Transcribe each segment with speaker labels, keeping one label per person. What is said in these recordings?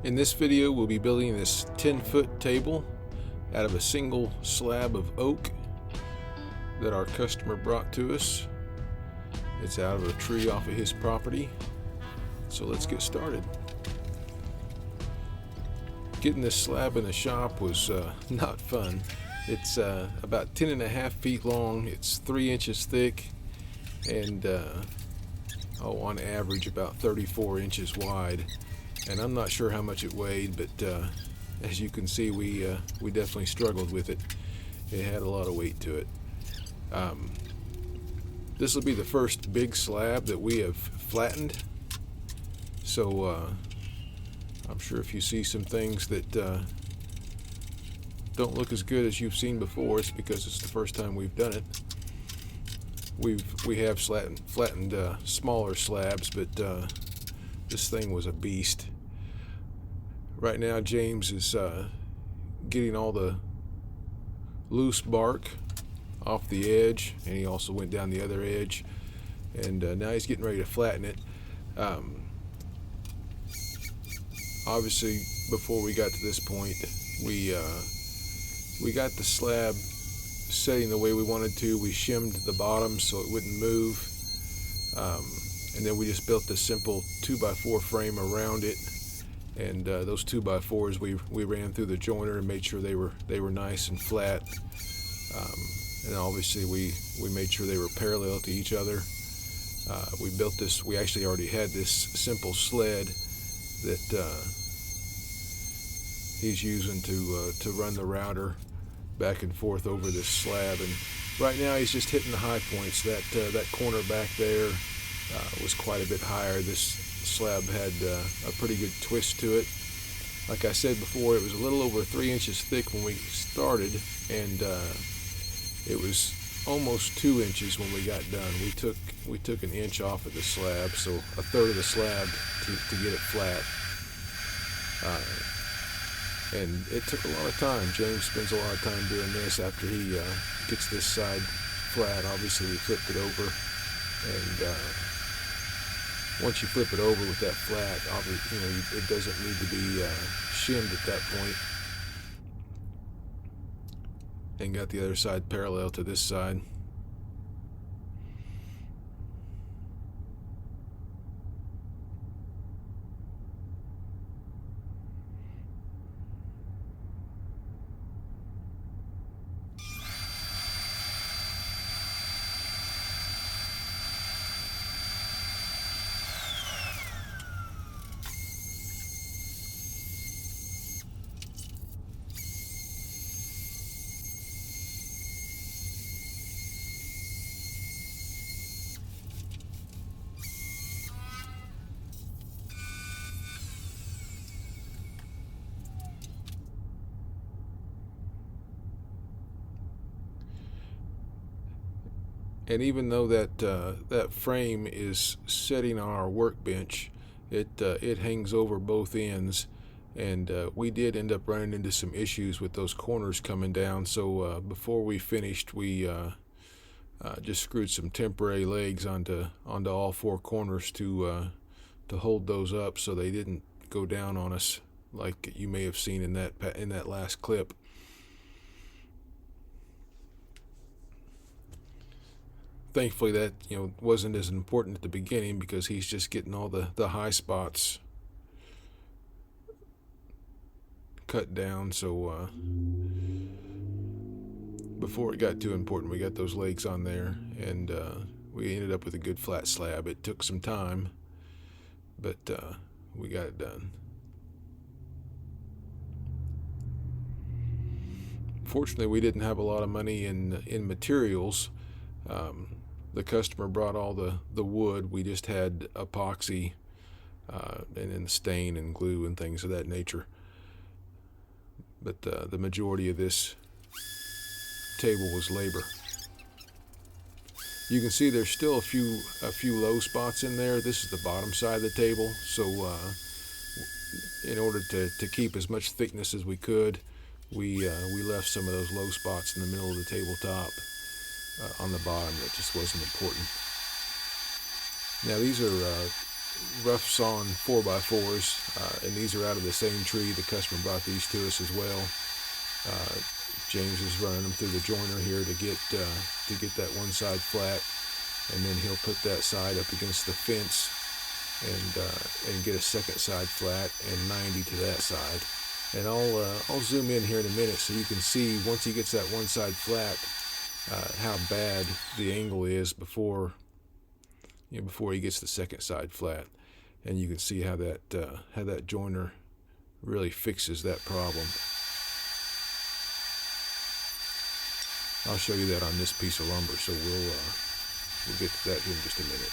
Speaker 1: In this video, we'll be building this 10-foot table out of a single slab of oak that our customer brought to us. It's out of a tree off of his property. So let's get started. Getting this slab in the shop was not fun. It's about 10.5 feet long. It's 3 inches thick and on average about 34 inches wide. And I'm not sure how much it weighed, but as you can see, we definitely struggled with it. It had a lot of weight to it. This will be the first big slab that we have flattened. So I'm sure if you see some things that don't look as good as you've seen before, it's because it's the first time we've done it. We have flattened smaller slabs, but this thing was a beast. Right now James is getting all the loose bark off the edge, and he also went down the other edge, and now he's getting ready to flatten it. Obviously, before we got to this point, we got the slab setting the way we wanted to. We shimmed the bottom so it wouldn't move, and then we just built this simple 2x4 frame around it. And those 2x4s we ran through the joiner and made sure they were nice and flat. And obviously we made sure they were parallel to each other. We built this. We actually already had this simple sled that he's using to run the router back and forth over this slab. And right now he's just hitting the high points. That corner back there was quite a bit higher. This slab had a pretty good twist to it. Like I said before, it was a little over 3 inches thick when we started, and it was almost 2 inches when we got done. We took an inch off of the slab, so a third of the slab to get it flat. And it took a lot of time. James spends a lot of time doing this. After he gets this side flat, obviously we flipped it over, and once you flip it over with that flat, obviously, it doesn't need to be shimmed at that point. And got the other side parallel to this side. And even though that frame is sitting on our workbench, it hangs over both ends, and we did end up running into some issues with those corners coming down. So before we finished, we just screwed some temporary legs onto all four corners to hold those up so they didn't go down on us, like you may have seen in that last clip. Thankfully that wasn't as important at the beginning, because he's just getting all the high spots cut down. So before it got too important, we got those legs on there, and we ended up with a good flat slab. It took some time, but we got it done. Fortunately, we didn't have a lot of money in materials. The customer brought all the wood. We just had epoxy and then stain and glue and things of that nature. But the majority of this table was labor. You can see there's still a few low spots in there. This is the bottom side of the table, so in order to keep as much thickness as we could, we left some of those low spots in the middle of the tabletop. On the bottom. That just wasn't important. Now these are rough sawn 4x4s, and these are out of the same tree. The customer brought these to us as well. James is running them through the joiner here to get that one side flat, and then he'll put that side up against the fence and get a second side flat and 90 to that side. And I'll zoom in here in a minute so you can see once he gets that one side flat how bad the angle is before he gets the second side flat, and you can see how that joiner really fixes that problem. I'll show you that on this piece of lumber, so we'll get to that here in just a minute.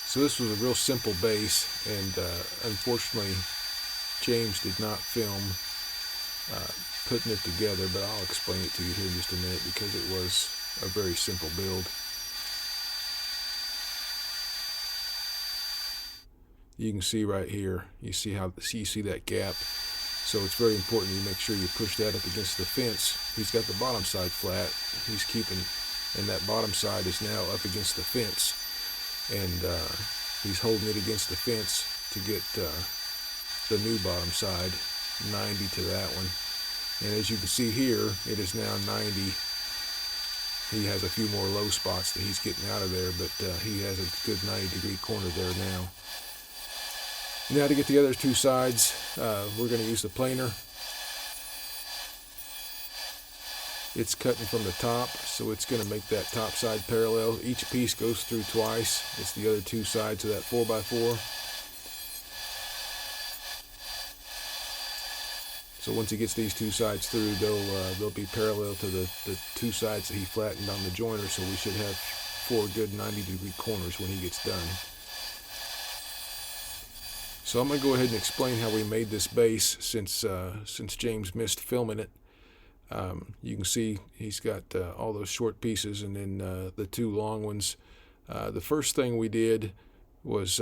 Speaker 1: So this was a real simple base, and unfortunately James did not film putting it together, but I'll explain it to you here in just a minute because it was a very simple build. You can see right here, you see that gap. So it's very important you make sure you push that up against the fence. He's got the bottom side flat. He's keeping, and that bottom side is now up against the fence. And he's holding it against the fence to get the new bottom side 90 to that one. And as you can see here, it is now 90. He has a few more low spots that he's getting out of there, but he has a good 90-degree corner there now. Now to get the other two sides, we're going to use the planer. It's cutting from the top, so it's going to make that top side parallel. Each piece goes through twice. It's the other two sides of that 4x4. So once he gets these two sides through, they'll be parallel to the two sides that he flattened on the joiner, so we should have 4 good 90-degree corners when he gets done. So I'm going to go ahead and explain how we made this base since James missed filming it. You can see he's got all those short pieces and then the two long ones. The first thing we did was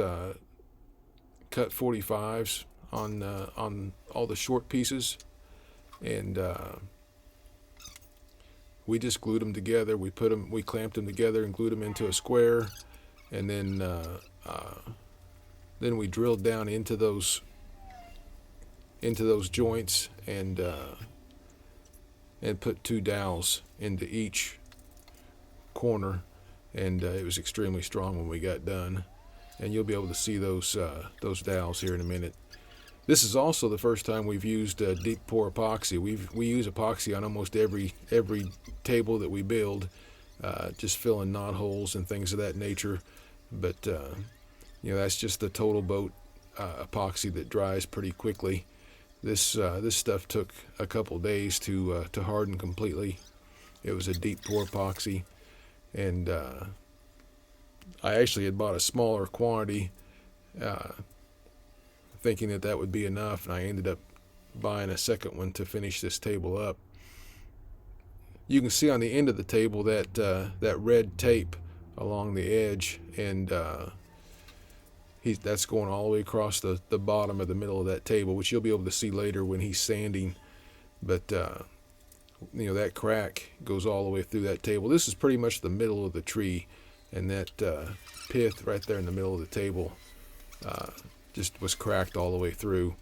Speaker 1: cut 45s on all the short pieces, and we just glued them together. We clamped them together and glued them into a square, and then we drilled down into those joints and put 2 dowels into each corner, and it was extremely strong when we got done. And you'll be able to see those dowels here in a minute. This is also the first time we've used deep pour epoxy. We use epoxy on almost every table that we build, just filling knot holes and things of that nature. But that's just the total boat epoxy that dries pretty quickly. This stuff took a couple days to harden completely. It was a deep pour epoxy, and I actually had bought a smaller quantity, thinking that would be enough, and I ended up buying a second one to finish this table up. You can see on the end of the table that red tape along the edge, and that's going all the way across the bottom of the middle of that table, which you'll be able to see later when he's sanding. But that crack goes all the way through that table. This is pretty much the middle of the tree, and that pith right there in the middle of the table just was cracked all the way through.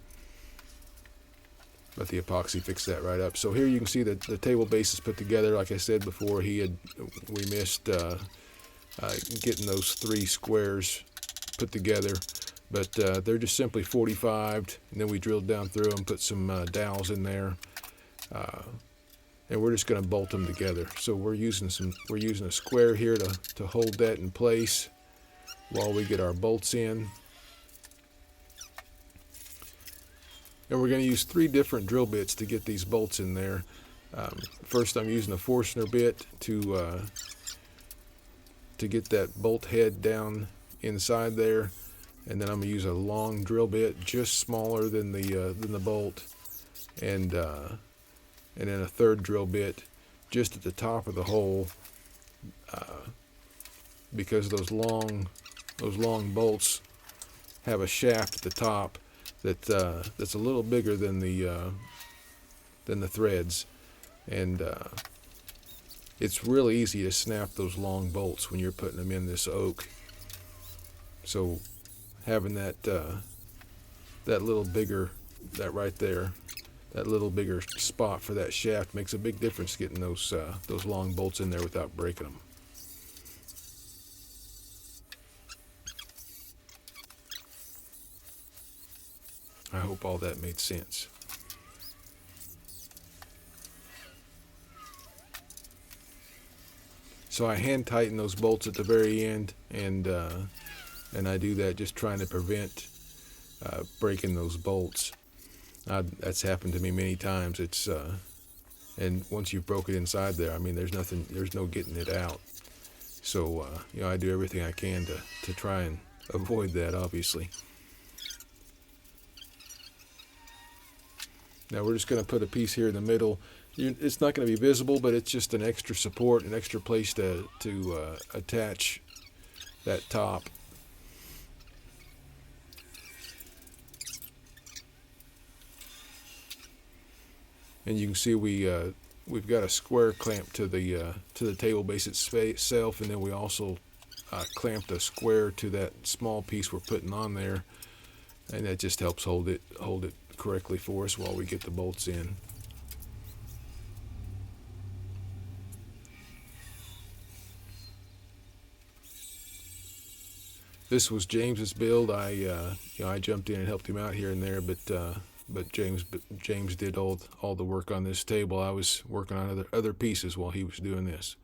Speaker 1: But the epoxy fixed that right up. So here you can see that the table base is put together. Like I said before, we missed getting those 3 squares put together, but they're just simply 45'd, and then we drilled down through them, put some dowels in there, and we're just going to bolt them together. So we're using a square here to hold that in place while we get our bolts in. And we're going to use 3 different drill bits to get these bolts in there. First, I'm using a Forstner bit to get that bolt head down inside there, and then I'm going to use a long drill bit, just smaller than the bolt, and then a third drill bit just at the top of the hole, because those long bolts have a shaft at the top that's a little bigger than the threads, and it's really easy to snap those long bolts when you're putting them in this oak. So having that that little bigger, that right there, that little bigger spot for that shaft makes a big difference getting those long bolts in there without breaking them. I hope all that made sense. So I hand tighten those bolts at the very end, and I do that just trying to prevent breaking those bolts. That's happened to me many times. It's and once you've broke it inside there, I mean, there's no getting it out. So I do everything I can to try and avoid that, obviously. Now we're just going to put a piece here in the middle. It's not going to be visible, but it's just an extra support, an extra place to attach that top. And you can see we've got a square clamp to the table base itself, and then we also clamped a square to that small piece we're putting on there, and that just helps hold it correctly for us while we get the bolts in. This was James's build. I jumped in and helped him out here and there, but James did all the work on this table. I was working on other pieces while he was doing this.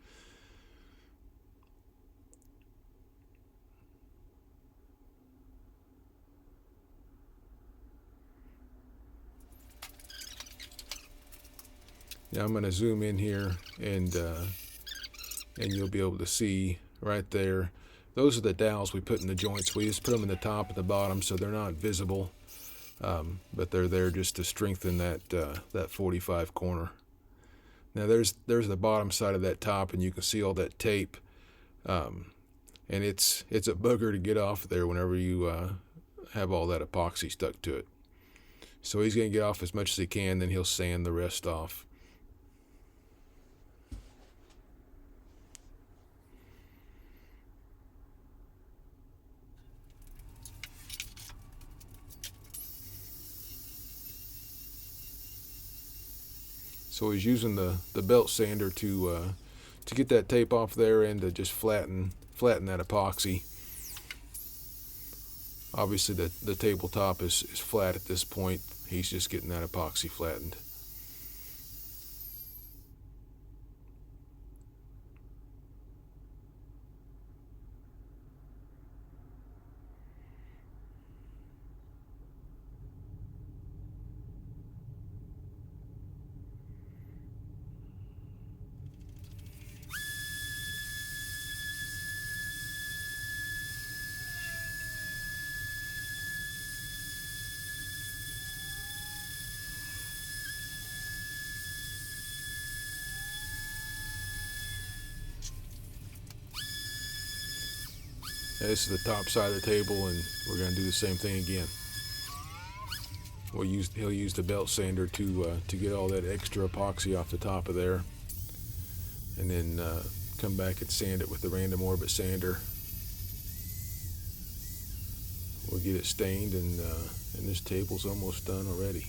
Speaker 1: Now I'm going to zoom in here, and you'll be able to see right there. Those are the dowels we put in the joints. We just put them in the top and the bottom so they're not visible, but they're there just to strengthen that 45 corner. Now there's the bottom side of that top, and you can see all that tape, and it's a bugger to get off there whenever you have all that epoxy stuck to it. So he's going to get off as much as he can, then he'll sand the rest off. So he's using the belt sander to get that tape off there and to just flatten that epoxy. Obviously the tabletop is flat at this point. He's just getting that epoxy flattened. Now this is the top side of the table, and we're going to do the same thing again. He'll use the belt sander to get all that extra epoxy off the top of there, and then come back and sand it with the random orbit sander. We'll get it stained, and this table's almost done already.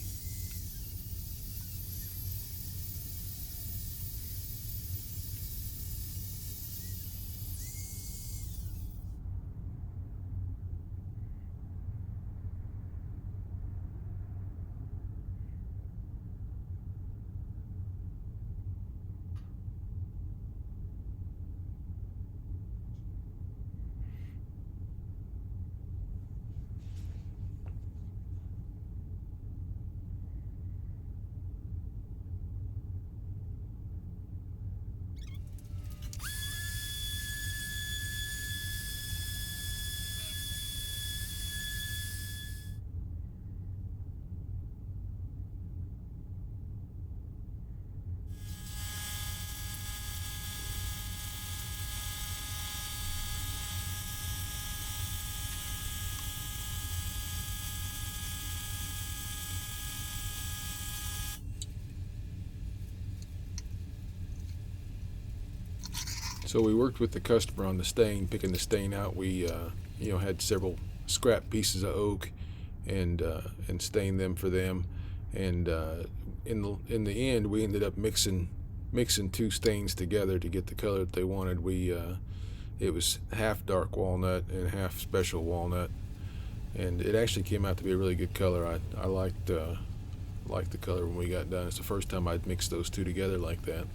Speaker 1: So we worked with the customer on the stain, picking the stain out. We had several scrap pieces of oak and stained them for them. And in the end, we ended up mixing two stains together to get the color that they wanted. It was half dark walnut and half special walnut, and it actually came out to be a really good color. I liked the color when we got done. It's the first time I'd mixed those two together like that.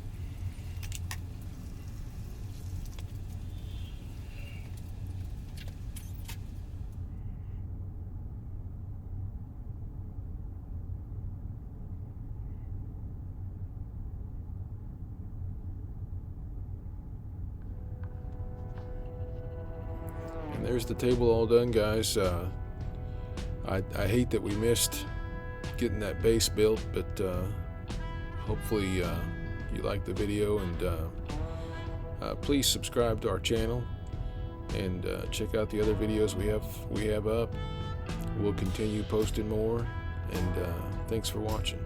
Speaker 1: And there's the table all done, guys. I hate that we missed getting that base built, but hopefully you like the video, and please subscribe to our channel and check out the other videos we have up. We'll continue posting more, and thanks for watching.